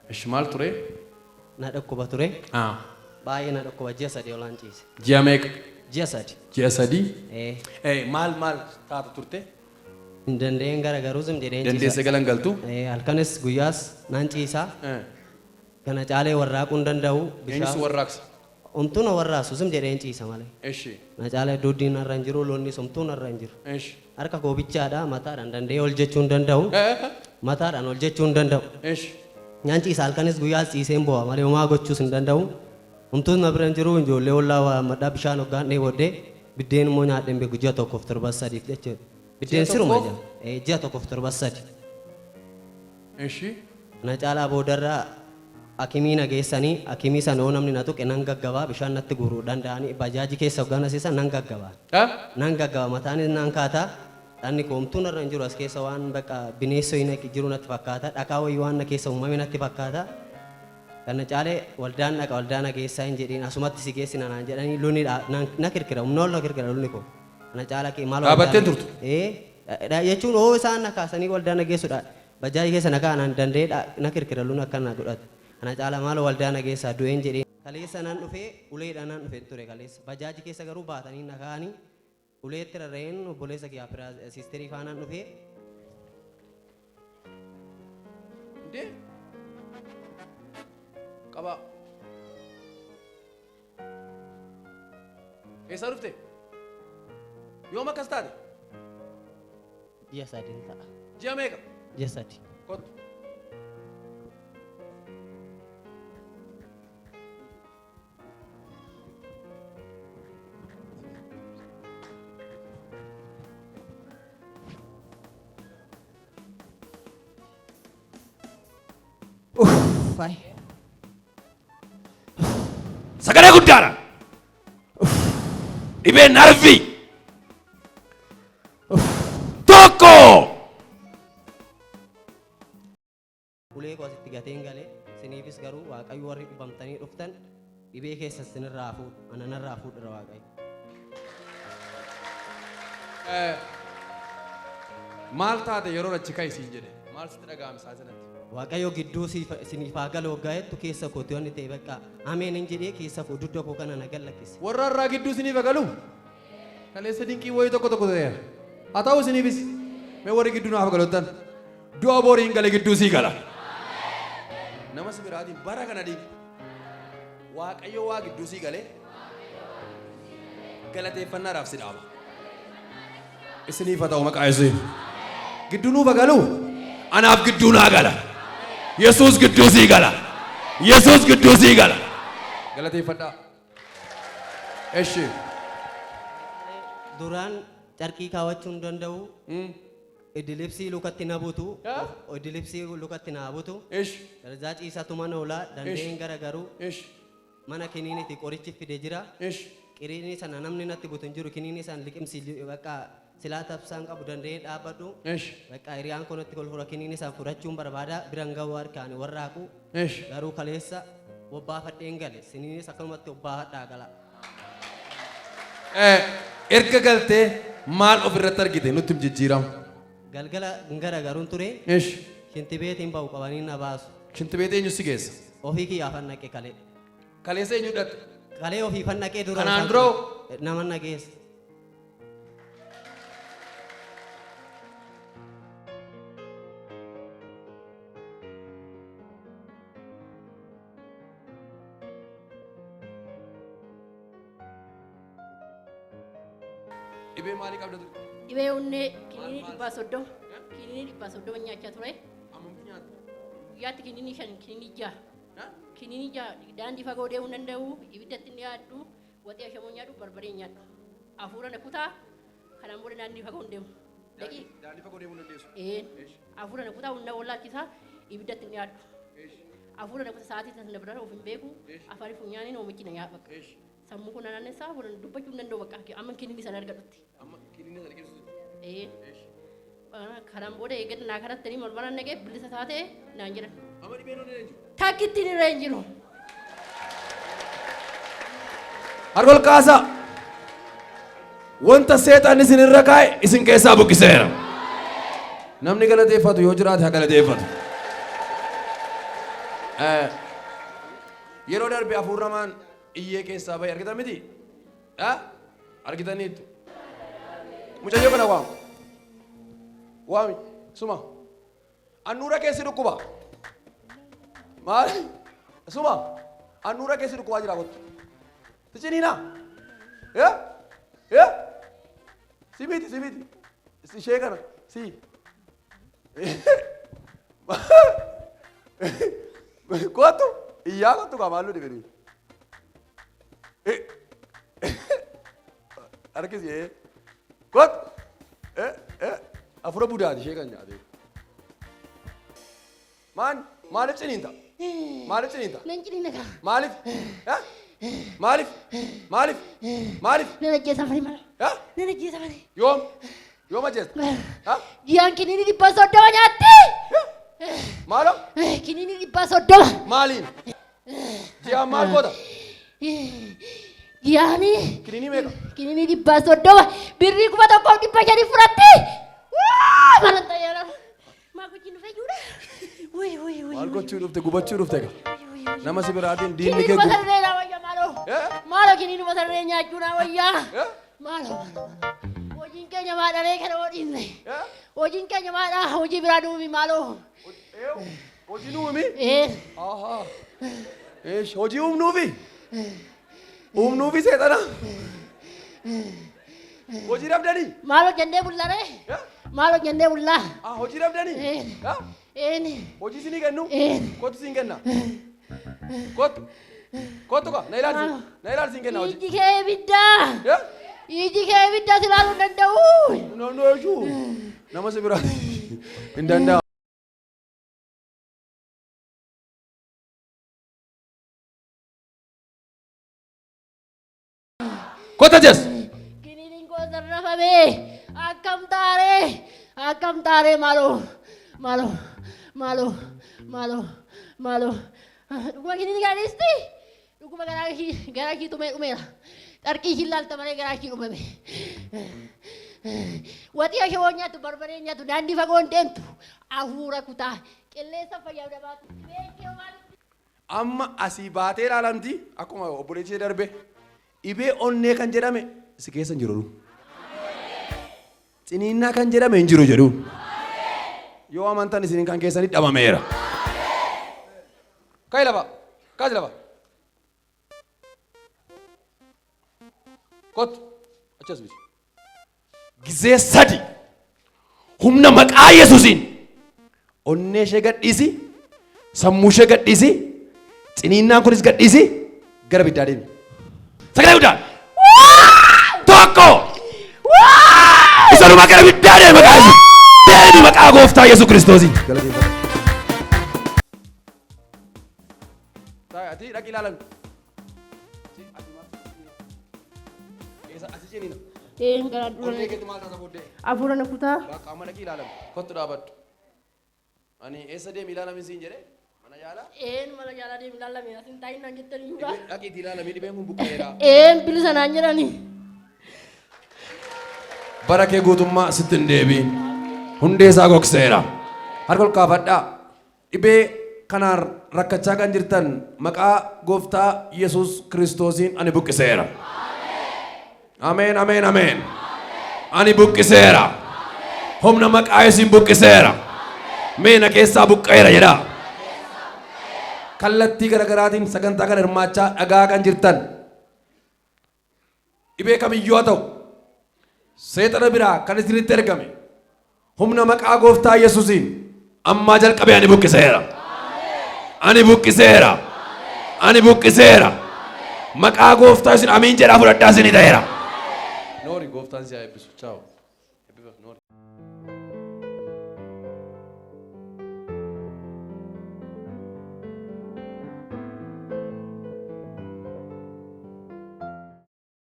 Ishi maal ture? Na dhukkuba ture. Ah. Baay'ee na dhukkuba ji'a sadii olaan ciise. Ji'a meeqa? Ji'a sadi. Ji'a sadii? Maal taata turte? hin dandeenye garuu zim jedheen ciisa. Dandeesse galan galtu? Halkanis guyyaas naan ciisaa. Kana caalee warraaquu hin danda'u. Eenyusu warraaqsa? Omtuu na warraasu zim jedheen ciisa malee. Eshi. Na caalee duddiin narra hin jiru loonnis omtuu narra hin jiru. Eshi. Harka koo bichaadha mataadhaan danda'ee ol jechuu hin danda'u. Mataadhaan ol jechuu hin danda'u. Eshi. Nyaan ciisa halkanis guyyaas ciiseen bu'a malee homaa gochuus hin danda'u. Omtuun na bira hin jiru ijoollee ollaa madda bishaan hoggaan dheebodee biddeen immoo nyaadheen beeku ji'a tokkoof torba sadiif jechuudha. Biddeen siruma jira. Ji'a tokkoof torba sadi. Eshi. Na caalaa boodarraa akimii na geessanii akimii sana yoo namni na tuqe nan gaggabaa bishaan natti guuruu danda'anii bajaajii keessa hoggaan asiisan nan gaggabaa. Nan gaggabaa mataanis nan kaataa dhanni koomtuu narra hin jiru as keessa waan bakka bineensoo hin jiru natti fakkaata dhakaa wayii waan na keessa uumame natti fakkaata. Kana caalee waldaan dhaqa waldaan geessaa hin jedhiin asumatti si geessina naan jedhanii luni na kirkira humna ol na kirkira luni koo. Kana caalaa kee maal dhaabattee turtu? Jechuun oo isaan na kaasanii waldaan na geessuudha. Bajaajii keessa na kaa'an danda'ee na kirkira luni akka na godhatu. Kana caalaa maal waldaan na geessaa du'een jedhiin. Kaleessa nan dhufee uleedhaan nan dhufee ture kaleessa. Bajaajii keessa garuu baatanii na kaa'anii uleetti rarra'een obboleessa kiyyaa siisterii faanaan dhufee. Qaba. Eessa dhufte? Yoom akkas taate? Ji'a sadii ta'a. Ji'a meeqa? Ji'a sadii. Kottu. Fai. Sagalee guddaadha. Dhibeen narvi. Tokko. Ulee koo asitti gateen galee siniifis garuu waaqayyo warri dhibamtanii dhuftan dhibee keessa sinirraa fuudhu ananarraa fuudhira waaqayyo. Maal taate yeroo achi ka'e siin jedhe maal sitti dhaga'ame isaa sanatti? Waaqayyo gidduu siniif haa galu hoggaa'ettu keessa kootti wanni ta'e bakka ameen hin jedhee keessa fuudhu dudda koo kana na gallakkise. Warra irraa gidduu siniif haa galu? Kaleessa dinqii wayii tokko ta'eera. Haa ta'u siniifis mee warri gidduu naaf galottan du'a booriin gale gidduu sii gala. Nama si biraatiin bara kana dhiibi. Waaqayyo waa gidduu sii galee galateeffannaadhaaf si dhaaba. Isiniif haa ta'u maqaa Yesuus. Gidduu nuuf haa galu? Anaaf gidduu naa gala. Yesuus gidduu sii gala. Yesuus gidduu sii gala. Galateeffadhaa. Eshi. Duraan carqii kaawwachuu hin danda'u. Idilipsii lukatti na butu. Idilipsii lukatti na butu. Darajaa ciisatu mana oolaa dandeen garagaru. Mana kiniinitti qorichi fide jira. Qiriini sana namni natti butu hin jiru kiniini san liqimsi bakka silaa tabsaan qabu danda'ee dhaabbadhu. Bakka hiriyaan kun itti kolfura kiniini san fudhachuun barbaada biran gahuu harkaan warraaqu. Garuu kaleessa wabbaafadheen gale siniinis akkanumatti wabbaafadhaa gala. Erga galtee maal ofirratti argite nutti jijjiiramu? Galgala garagaruun ture. Shintibeetiin bahu qabanii na baasu. Shintibeetii eenyu si geessa? Ofii kiyyaafan naqe kalee. Kaleessa eenyu dhaqe? Kalee ofiifan naqee dura. Kanaan duroo? Nama na geessa. Dhibee maalii qabda ture? Dhibee onnee kiniinii dhibbaa soddoma nyaachaa ture. Ammamtu nyaata? Guyyaatti kiniinii 5 kiniinii 6. Kiniinii 6 daandii fagoo deemuu hin danda'u ibiddatti hin dhiyaadhu waxii ashamoo nyaadhu barbaree nyaadhu. Hafuura na kutaa kanaan booda daandii fagoo hin deemu. Daandii fagoo deemuu hin dandeessu? Hafuura na kutaa hunda wallaalchisaa ibiddatti hin dhiyaadhu. Hafuura na kutaa sa'aatii sana bira of hin beeku afaan funyaaniin oomichi na nyaadha. Sammuu kun naannessaa fuudhan dubbachuu hin danda'u bakka amma kiniinii sana argadhutti. Amma kiniinii sana argisiisu? Kanaan booda eeggannaa kanatti morma naqee bilisa taatee naan jedhan. Amma dhibeen onnee eenyu? Takkitti ni irra hin jiru. Harka ol kaasaa. Wanta seexaan isin irra kaa'e isin keessaa buqqiseera. Namni galateeffatu yoo jiraate haa galateeffatu. Yeroo darbe hafuuramaan iyyee keessaa bahe argitan miti? Argitaniitu. Mucayyoo kana waami suma annuura keessi dhukkuba maal suma annuura keessi dhukkubaa jira kottu ticiniina simiti ishee kana si kottu iyyaa kottu kaa maallu dhibeni harkisi kottu afura budaati ishee kan nyaate maaliif ciniinta maaliif ciniinta Nan ciniina kaa. maaliif Nan ajjeesa malee mala. Nan ajjeesa malee. yoom ajjeesta Jiyaan kiniini 130 nyaatti. maalo Kiniini 130. maaliin jiyaan maal goota Jiyaani. kiniinii meeqa Kiniini 130. Birrii 1,500 fudhatti. Malan tayyaara. Maa gochiin dhufee jiruudha. maal gochuu dhufte gubachuu dhufte nama si biraatiin diinni kee Kiniini masarree naa wayyaa maaloo. Maaloo kiniini masarree nyaachuu naa wayyaa. Maaloo. Hojiin keenya maadhalee kana hodhiinne. Hojiin keenya maadhaa hojii biraa duubi maaloo. hojii nuumi hojii uumnuufi seexana hojii dhabdanii Maaloo jennee bullaree. Maaloo jennee bullaa. hojii dhabdanii Eeni. hojii sinii kennu kottu siin kenna kottu ka na ilaalsi siin kenna hojii Iji kee ibiddaa. Iji kee ibiddaa si ilaaluu hin danda'u. nama si biraa hin danda'amu. Kota jes. Kiniiniin koo sarrafamee. Akkam taaree maaloo. Dhuguma kiniini gaadhiisti. Dhuguma garaa kii tumee dhumeera. Qarqii ishii laalta malee garaa kii dhumame. Waxii ashee woo nyaatu barbaree nyaatu daandii fagoo hin deemtu. Hafuura kutaa qilleensa fayyadamaa beekee waan. Amma asii baatee ilaalamti akkuma obboleettii darbe dhibee onnee kan jedhame si keessa hin jiru. Ciniinnaa kan jedhame hin jiru jedhu. Yoo amantan isin kan keessanii dhabameera. Kaay lafa. Kottu achas bisi. Gizee sadi humna maqaa Yesuusiin onnee ishee gadhiisi sammuu ishee gadhiisi ciniinnaan kunis gadhiisi gara biddaa deemi. Sagalee guddaan tokko isa dhuma gara biddaa deemi maqaa Yesuus deemi maqaa gooftaa Yesuus Kiristoosiin. Ati dhaqi ilaalan. Ati ciniina. Gara Onnee keetti maal taasa booddee? hafuura na kutaa. Bakka amma dhaqi ilaalan. Kottu dhaabadhu. Ani eessa deemi ilaalamin siin jedhee? Mana yaalaa? Mana jaalaa deemi ilaalame asin taayin naan jettanii yuudha. Dhaqi itti ilaalamii dhibeen kun buqqa'eera. Bilisa naan jedhani. Bara kee guutummaa sitti hin deebiin. Hundee isaa gogseera. Harka ol kaafadhaa. Dhibee kanaan rakkachaa kan jirtan maqaa gooftaa Yesuus Kiristoosiin ani buqqiseera. Ameen. Ani buqqiseera. Humna maqaa Yesuusiin buqqiseera. Meena keessaa buqqa'eera jedha. Kallattii garaagaraatiin sagantaa kana hirmaachaa dhagaa kan jirtan dhibee kamiyyuu haa ta'u seexana biraa kan isinitti ergame humna maqaa gooftaa Yesuusiin ammaa jalqabee ani buqqiseera. Maqaa gooftaa Yesuusiin amiin jedhaa fudhadhaa isinii ta'eera. Noori gooftaan si haa eebbisu. Ciao.